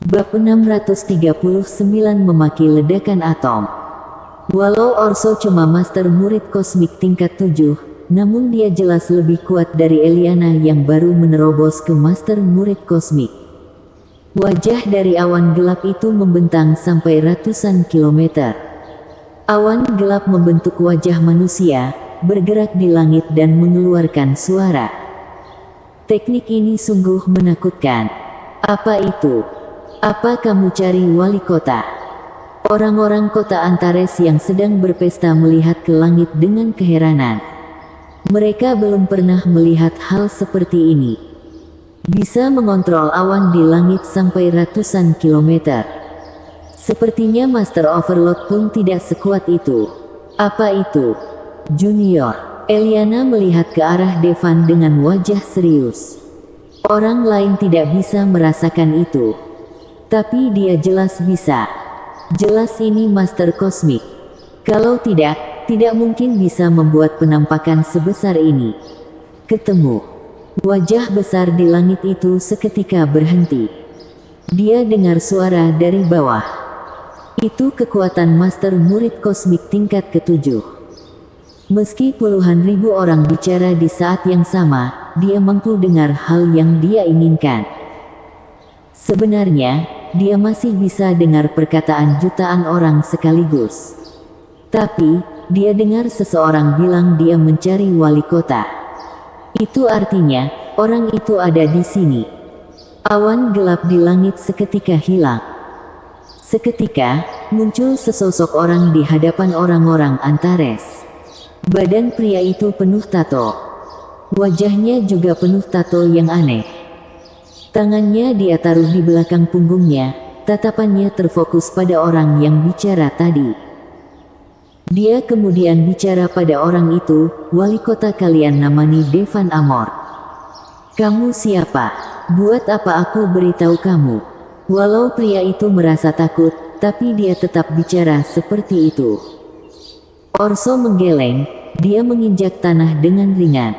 Bab 639 memaki ledakan atom. Walau Orso cuma master murid kosmik tingkat 7, namun dia jelas lebih kuat dari Eliana yang baru menerobos ke master murid kosmik. Wajah dari awan gelap itu membentang sampai ratusan kilometer. Awan gelap membentuk wajah manusia, bergerak di langit dan mengeluarkan suara. Teknik ini sungguh menakutkan. Apa itu? Apa kamu cari, wali kota? Orang-orang kota Antares yang sedang berpesta melihat ke langit dengan keheranan. Mereka belum pernah melihat hal seperti ini. Bisa mengontrol awan di langit sampai ratusan kilometer. Sepertinya Master Overload pun tidak sekuat itu. Apa itu? Junior. Eliana melihat ke arah Devan dengan wajah serius. Orang lain tidak bisa merasakan itu. Tapi dia jelas bisa. Jelas ini Master Kosmik. Kalau tidak mungkin bisa membuat penampakan sebesar ini. Ketemu. Wajah besar di langit itu seketika berhenti. Dia dengar suara dari bawah. Itu kekuatan Master Murid Kosmik tingkat ke-7. Meski puluhan ribu orang bicara di saat yang sama, dia mampu dengar hal yang dia inginkan. Sebenarnya, dia masih bisa dengar perkataan jutaan orang sekaligus. Tapi, dia dengar seseorang bilang dia mencari wali kota. Itu artinya, orang itu ada di sini. Awan gelap di langit seketika hilang. Seketika, muncul sesosok orang di hadapan orang-orang Antares. Badan pria itu penuh tato. Wajahnya juga penuh tato yang aneh. Tangannya dia taruh di belakang punggungnya, tatapannya terfokus pada orang yang bicara tadi. Dia kemudian bicara pada orang itu, wali kota kalian namanya Devan Amor. Kamu siapa? Buat apa aku beritahu kamu? Walau pria itu merasa takut, tapi dia tetap bicara seperti itu. Orso menggeleng, dia menginjak tanah dengan ringan.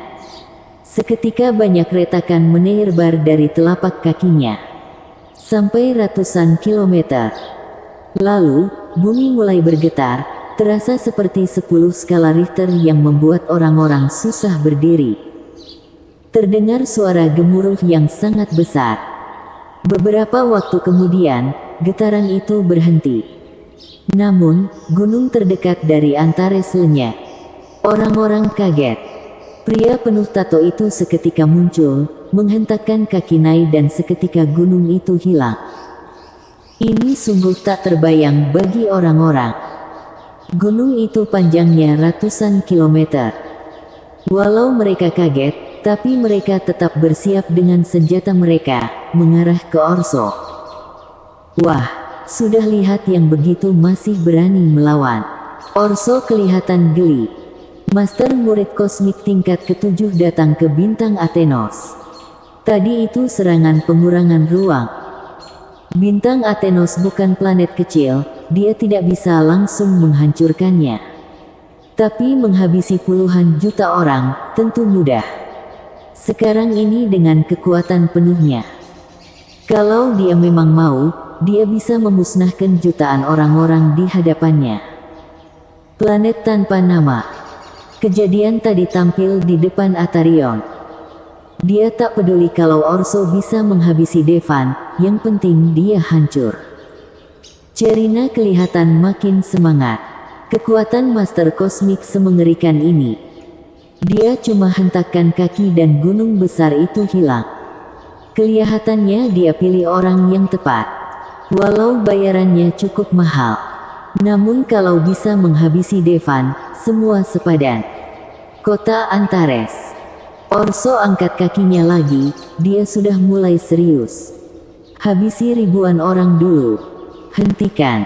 Seketika banyak retakan menebar dari telapak kakinya. Sampai ratusan kilometer. Lalu, bumi mulai bergetar, terasa seperti 10 skala Richter yang membuat orang-orang susah berdiri. Terdengar suara gemuruh yang sangat besar. Beberapa waktu kemudian, getaran itu berhenti. Namun, gunung terdekat dari Antares lenyap. Orang-orang kaget. Pria penuh tato itu seketika muncul, menghentakkan kaki naik dan seketika gunung itu hilang. Ini sungguh tak terbayang bagi orang-orang. Gunung itu panjangnya ratusan kilometer. Walau mereka kaget, tapi mereka tetap bersiap dengan senjata mereka, mengarah ke Orso. Wah, sudah lihat yang begitu masih berani melawan. Orso kelihatan geli. Master murid kosmik tingkat ke-7 datang ke bintang Athenos. Tadi itu serangan pengurangan ruang. Bintang Athenos bukan planet kecil, dia tidak bisa langsung menghancurkannya. Tapi menghabisi puluhan juta orang, tentu mudah. Sekarang ini dengan kekuatan penuhnya. Kalau dia memang mau, dia bisa memusnahkan jutaan orang-orang di hadapannya. Planet tanpa nama. Kejadian tadi tampil di depan Atarion. Dia tak peduli kalau Orso bisa menghabisi Devan, yang penting dia hancur. Cerina kelihatan makin semangat. Kekuatan Master Kosmik semengerikan ini. Dia cuma hentakkan kaki dan gunung besar itu hilang. Kelihatannya dia pilih orang yang tepat. Walau bayarannya cukup mahal. Namun kalau bisa menghabisi Devan, semua sepadan. Kota Antares. Orso angkat kakinya lagi, dia sudah mulai serius. Habisi ribuan orang dulu. Hentikan.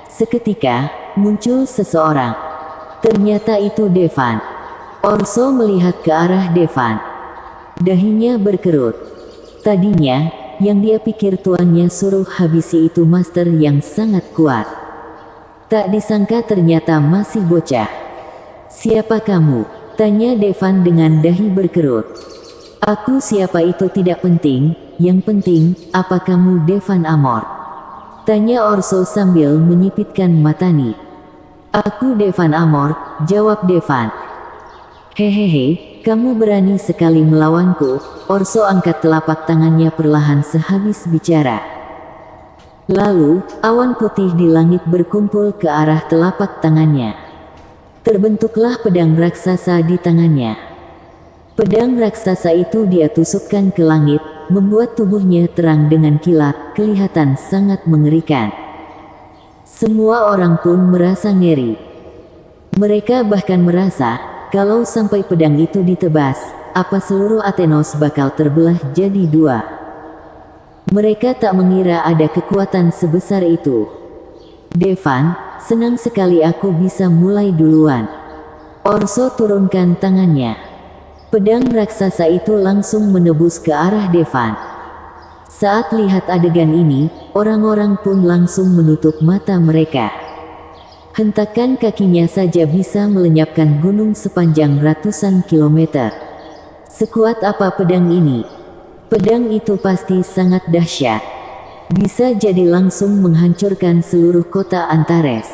Seketika, muncul seseorang. Ternyata itu Devan. Orso melihat ke arah Devan. Dahinya berkerut. Tadinya, yang dia pikir tuannya suruh habisi itu master yang sangat kuat. Tak disangka ternyata masih bocah. Siapa kamu? Tanya Devan dengan dahi berkerut. Aku siapa itu tidak penting, yang penting, apa kamu Devan Amor? Tanya Orso sambil menyipitkan matanya. Aku Devan Amor, jawab Devan. Hehehe, kamu berani sekali melawanku. Orso angkat telapak tangannya perlahan sehabis bicara. Lalu, awan putih di langit berkumpul ke arah telapak tangannya. Terbentuklah pedang raksasa di tangannya. Pedang raksasa itu dia tusukkan ke langit, membuat tubuhnya terang dengan kilat, kelihatan sangat mengerikan. Semua orang pun merasa ngeri. Mereka bahkan merasa, kalau sampai pedang itu ditebas, apa seluruh Athenos bakal terbelah jadi dua. Mereka tak mengira ada kekuatan sebesar itu. Devan, senang sekali aku bisa mulai duluan. Orso turunkan tangannya. Pedang raksasa itu langsung menebus ke arah Devan. Saat lihat adegan ini, orang-orang pun langsung menutup mata mereka. Hentakan kakinya saja bisa melenyapkan gunung sepanjang ratusan kilometer. Sekuat apa pedang ini? Pedang itu pasti sangat dahsyat. Bisa jadi langsung menghancurkan seluruh kota Antares.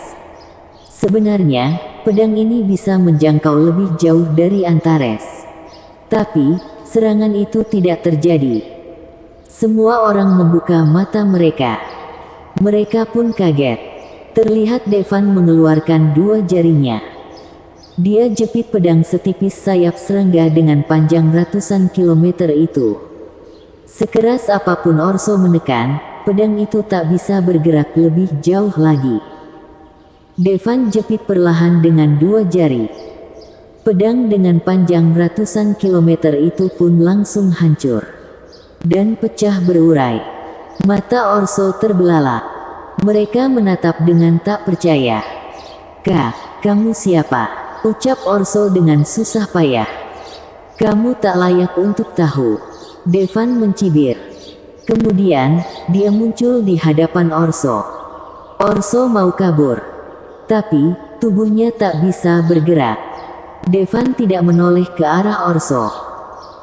Sebenarnya, pedang ini bisa menjangkau lebih jauh dari Antares. Tapi, serangan itu tidak terjadi. Semua orang membuka mata mereka. Mereka pun kaget. Terlihat Devan mengeluarkan dua jarinya. Dia jepit pedang setipis sayap serangga dengan panjang ratusan kilometer itu. Sekeras apapun Orso menekan, pedang itu tak bisa bergerak lebih jauh lagi. Devan jepit perlahan dengan dua jari. Pedang dengan panjang ratusan kilometer itu pun langsung hancur dan pecah berurai. Mata Orso terbelalak. Mereka menatap dengan tak percaya. Kamu siapa? Ucap Orso dengan susah payah. Kamu tak layak untuk tahu. Devan mencibir. Kemudian, dia muncul di hadapan Orso. Orso mau kabur. Tapi, tubuhnya tak bisa bergerak. Devan tidak menoleh ke arah Orso.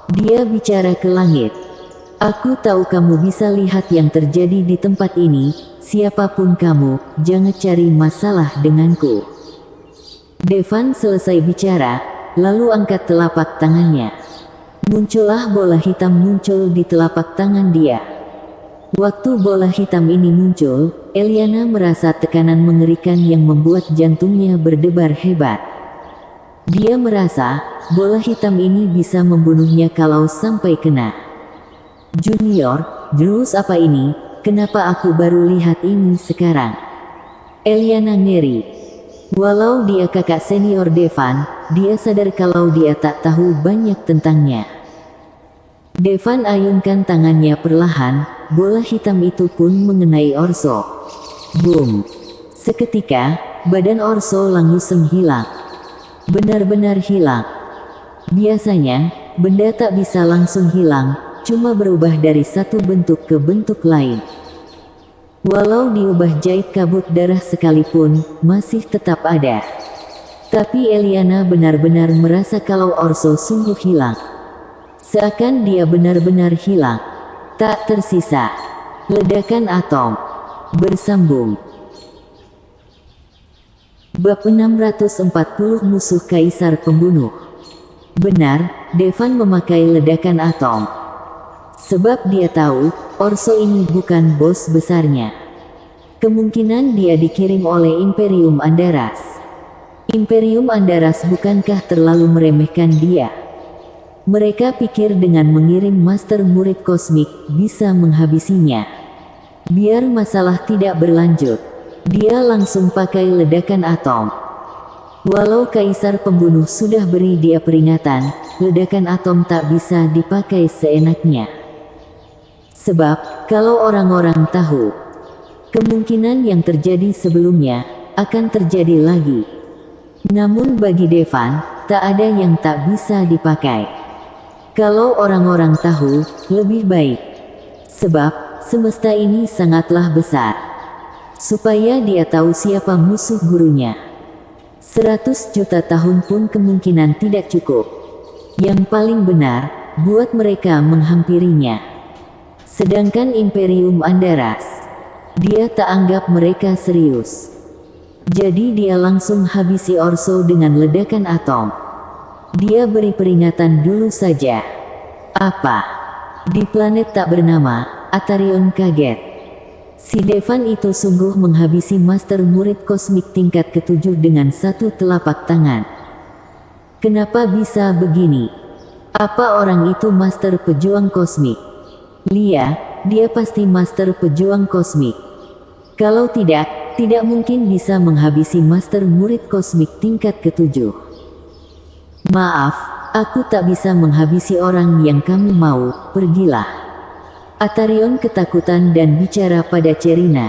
Dia bicara ke langit. Aku tahu kamu bisa lihat yang terjadi di tempat ini. Siapapun kamu, jangan cari masalah denganku. Devan selesai bicara, lalu angkat telapak tangannya. Muncullah bola hitam muncul di telapak tangan dia. Waktu bola hitam ini muncul, Eliana merasa tekanan mengerikan yang membuat jantungnya berdebar hebat. Dia merasa, bola hitam ini bisa membunuhnya kalau sampai kena. Junior, jurus apa ini? Kenapa aku baru lihat ini sekarang? Eliana ngeri. Walau dia kakak senior Devan, dia sadar kalau dia tak tahu banyak tentangnya. Devan ayunkan tangannya perlahan, bola hitam itu pun mengenai Orso. Boom! Seketika, badan Orso langsung hilang. Benar-benar hilang. Biasanya, benda tak bisa langsung hilang, cuma berubah dari satu bentuk ke bentuk lain. Walau diubah jahit kabut darah sekalipun, masih tetap ada. Tapi Eliana benar-benar merasa kalau Orso sungguh hilang. Seakan dia benar-benar hilang. Tak tersisa. Ledakan atom. Bersambung. Bab 640 Musuh Kaisar Pembunuh. Benar, Devan memakai ledakan atom. Sebab dia tahu, Orso ini bukan bos besarnya. Kemungkinan dia dikirim oleh Imperium Andaras. Imperium Andaras bukankah terlalu meremehkan dia? Mereka pikir dengan mengirim master murid kosmik, bisa menghabisinya. Biar masalah tidak berlanjut, dia langsung pakai ledakan atom. Walau Kaisar Pembunuh sudah beri dia peringatan, ledakan atom tak bisa dipakai seenaknya. Sebab, kalau orang-orang tahu, kemungkinan yang terjadi sebelumnya, akan terjadi lagi. Namun bagi Devan, tak ada yang tak bisa dipakai. Kalau orang-orang tahu, lebih baik. Sebab, semesta ini sangatlah besar. Supaya dia tahu siapa musuh gurunya. 100 juta tahun pun kemungkinan tidak cukup. Yang paling benar, buat mereka menghampirinya. Sedangkan Imperium Andaras, dia tak anggap mereka serius. Jadi dia langsung habisi Orso dengan ledakan atom. Dia beri peringatan dulu saja. Apa? Di planet tak bernama, Atarion kaget. Si Devan itu sungguh menghabisi master murid kosmik tingkat ke-7 dengan satu telapak tangan. Kenapa bisa begini? Apa orang itu master pejuang kosmik? Dia pasti master pejuang kosmik. Kalau tidak mungkin bisa menghabisi master murid kosmik tingkat ke-7. Maaf, aku tak bisa menghabisi orang yang kamu mau, pergilah. Atarion ketakutan dan bicara pada Cerina.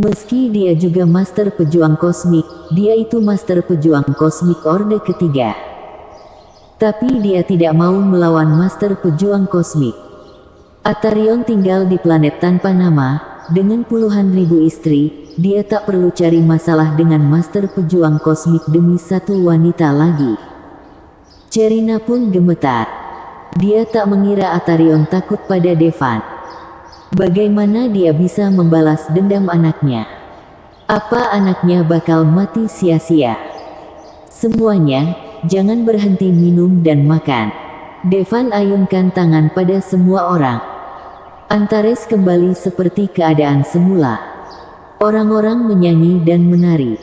Meski dia juga master pejuang kosmik, dia itu master pejuang kosmik Orde ketiga. Tapi dia tidak mau melawan master pejuang kosmik. Atarion tinggal di planet tanpa nama, dengan puluhan ribu istri, dia tak perlu cari masalah dengan master pejuang kosmik demi satu wanita lagi. Cerina pun gemetar. Dia tak mengira Atarion takut pada Devan. Bagaimana dia bisa membalas dendam anaknya? Apa anaknya bakal mati sia-sia? Semuanya, jangan berhenti minum dan makan. Devan ayunkan tangan pada semua orang. Antares kembali seperti keadaan semula. Orang-orang menyanyi dan menari.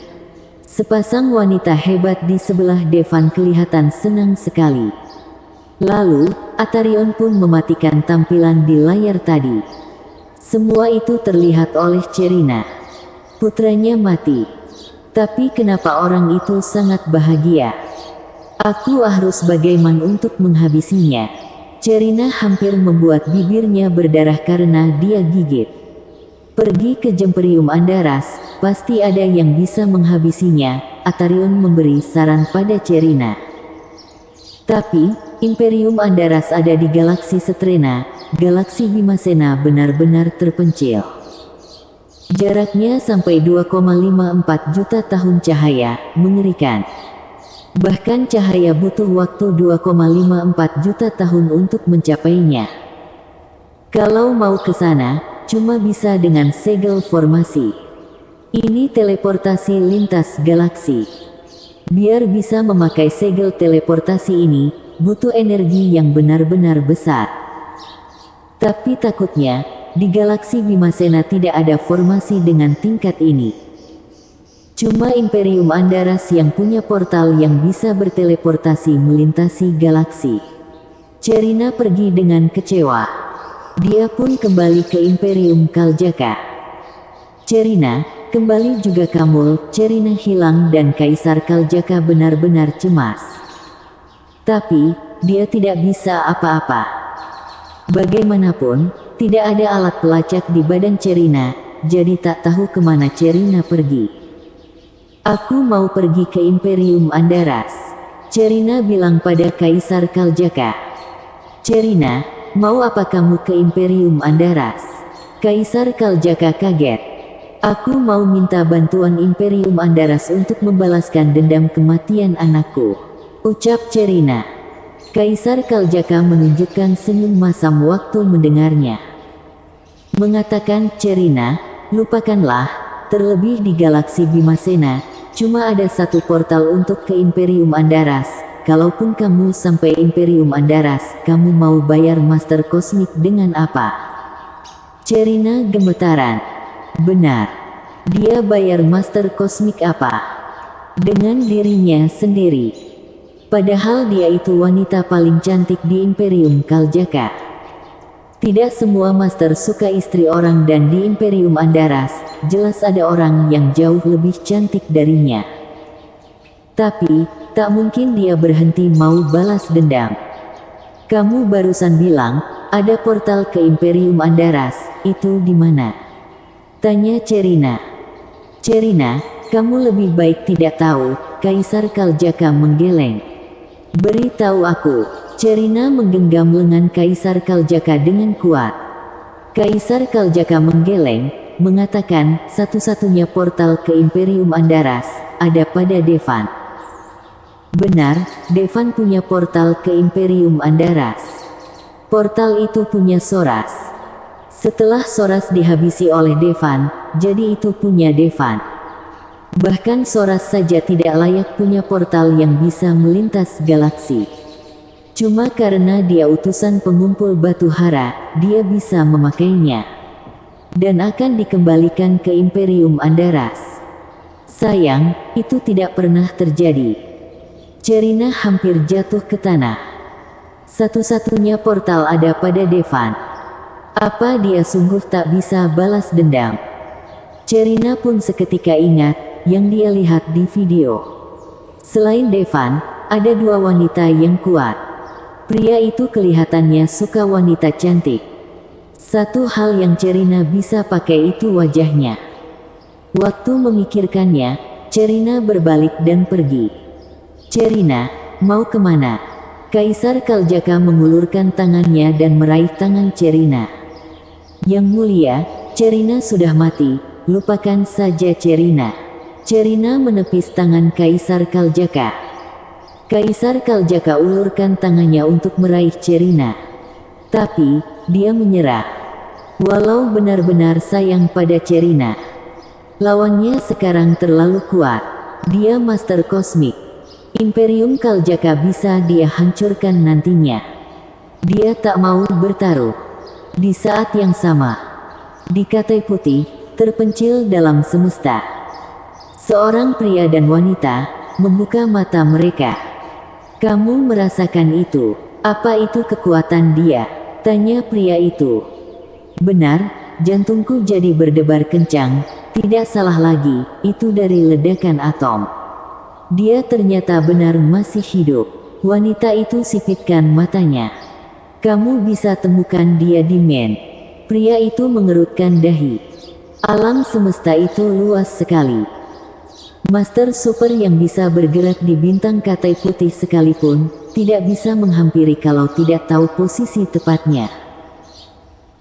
Sepasang wanita hebat di sebelah Devan kelihatan senang sekali. Lalu, Atarion pun mematikan tampilan di layar tadi. Semua itu terlihat oleh Cerina. Putranya mati. Tapi kenapa orang itu sangat bahagia? Aku harus bagaimana untuk menghabisinya? Cerina hampir membuat bibirnya berdarah karena dia gigit. Pergi ke Imperium Andaras, pasti ada yang bisa menghabisinya, Atarion memberi saran pada Cerina. Tapi, Imperium Andaras ada di galaksi Setrena, galaksi Vimasena benar-benar terpencil. Jaraknya sampai 2,54 juta tahun cahaya, mengerikan. Bahkan cahaya butuh waktu 2,54 juta tahun untuk mencapainya. Kalau mau ke sana, cuma bisa dengan segel formasi. Ini teleportasi lintas galaksi. Biar bisa memakai segel teleportasi ini, butuh energi yang benar-benar besar. Tapi takutnya, di galaksi Vimasena tidak ada formasi dengan tingkat ini. Cuma Imperium Andaras yang punya portal yang bisa berteleportasi melintasi galaksi. Cerina pergi dengan kecewa. Dia pun kembali ke Imperium Kaljaka. Cerina, kembali juga kamu. Cerina hilang dan Kaisar Kaljaka benar-benar cemas. Tapi, dia tidak bisa apa-apa. Bagaimanapun, tidak ada alat pelacak di badan Cerina, jadi tak tahu kemana Cerina pergi. Aku mau pergi ke Imperium Andaras, Cerina bilang pada Kaisar Kaljaka. Cerina, mau apa kamu ke Imperium Andaras? Kaisar Kaljaka kaget. Aku mau minta bantuan Imperium Andaras untuk membalaskan dendam kematian anakku, ucap Cerina. Kaisar Kaljaka menunjukkan senyum masam waktu mendengarnya. Mengatakan, Cerina, lupakanlah, terlebih di galaksi Vimasena, cuma ada satu portal untuk ke Imperium Andaras. Kalaupun kamu sampai Imperium Andaras, kamu mau bayar Master Kosmik dengan apa? Cerina gemetaran. Benar. Dia bayar Master Kosmik apa? Dengan dirinya sendiri. Padahal dia itu wanita paling cantik di Imperium Kaljaka. Tidak semua master suka istri orang dan di Imperium Andaras, jelas ada orang yang jauh lebih cantik darinya. Tapi, tak mungkin dia berhenti mau balas dendam. Kamu barusan bilang, ada portal ke Imperium Andaras, itu di mana? Tanya Cerina. Cerina, kamu lebih baik tidak tahu, Kaisar Kaljaka menggeleng. Beritahu aku. Cerina menggenggam lengan Kaisar Kaljaka dengan kuat. Kaisar Kaljaka menggeleng, mengatakan, satu-satunya portal ke Imperium Andaras, ada pada Devan. Benar, Devan punya portal ke Imperium Andaras. Portal itu punya Soras. Setelah Soras dihabisi oleh Devan, jadi itu punya Devan. Bahkan Soras saja tidak layak punya portal yang bisa melintas galaksi. Cuma karena dia utusan pengumpul batu hara, dia bisa memakainya. Dan akan dikembalikan ke Imperium Andaras. Sayang, itu tidak pernah terjadi. Cerina hampir jatuh ke tanah. Satu-satunya portal ada pada Devan. Apa dia sungguh tak bisa balas dendam? Cerina pun seketika ingat yang dia lihat di video. Selain Devan, ada dua wanita yang kuat. Pria itu kelihatannya suka wanita cantik. Satu hal yang Cerina bisa pakai itu wajahnya. Waktu memikirkannya, Cerina berbalik dan pergi. Cerina, mau kemana? Kaisar Kaljaka mengulurkan tangannya dan meraih tangan Cerina. Yang mulia, Cerina sudah mati, lupakan saja Cerina. Cerina menepis tangan Kaisar Kaljaka. Kaisar Kaljaka ulurkan tangannya untuk meraih Cerina. Tapi, dia menyerah. Walau benar-benar sayang pada Cerina, lawannya sekarang terlalu kuat. Dia Master Kosmik. Imperium Kaljaka bisa dia hancurkan nantinya. Dia tak mau bertaruh. Di saat yang sama, di Katai Putih, terpencil dalam semesta, seorang pria dan wanita membuka mata mereka. Kamu merasakan itu? Apa itu kekuatan dia? Tanya pria itu. Benar, jantungku jadi berdebar kencang. Tidak salah lagi, itu dari ledakan atom. Dia ternyata benar masih hidup. Wanita itu sipitkan matanya. Kamu bisa temukan dia di Men. Pria itu mengerutkan dahi. Alam semesta itu luas sekali. Master super yang bisa bergerak di bintang Katai Putih sekalipun, tidak bisa menghampiri kalau tidak tahu posisi tepatnya.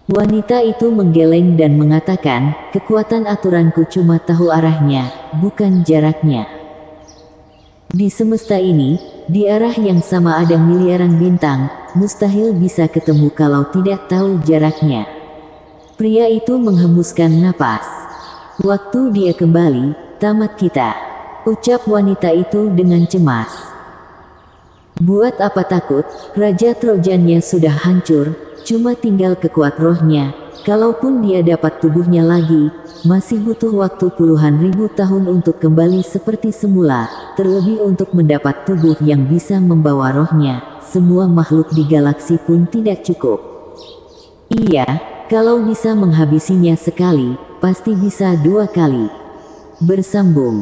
Wanita itu menggeleng dan mengatakan, kekuatan aturanku cuma tahu arahnya, bukan jaraknya. Di semesta ini, di arah yang sama ada miliaran bintang, mustahil bisa ketemu kalau tidak tahu jaraknya. Pria itu menghembuskan napas. Waktu dia kembali, tamat kita, ucap wanita itu dengan cemas. Buat apa takut, Raja Trojannya sudah hancur, cuma tinggal kekuat rohnya. Kalaupun dia dapat tubuhnya lagi, masih butuh waktu puluhan ribu tahun untuk kembali seperti semula, terlebih untuk mendapat tubuh yang bisa membawa rohnya. Semua makhluk di galaksi pun tidak cukup. Iya, kalau bisa menghabisinya sekali, pasti bisa dua kali. Bersambung.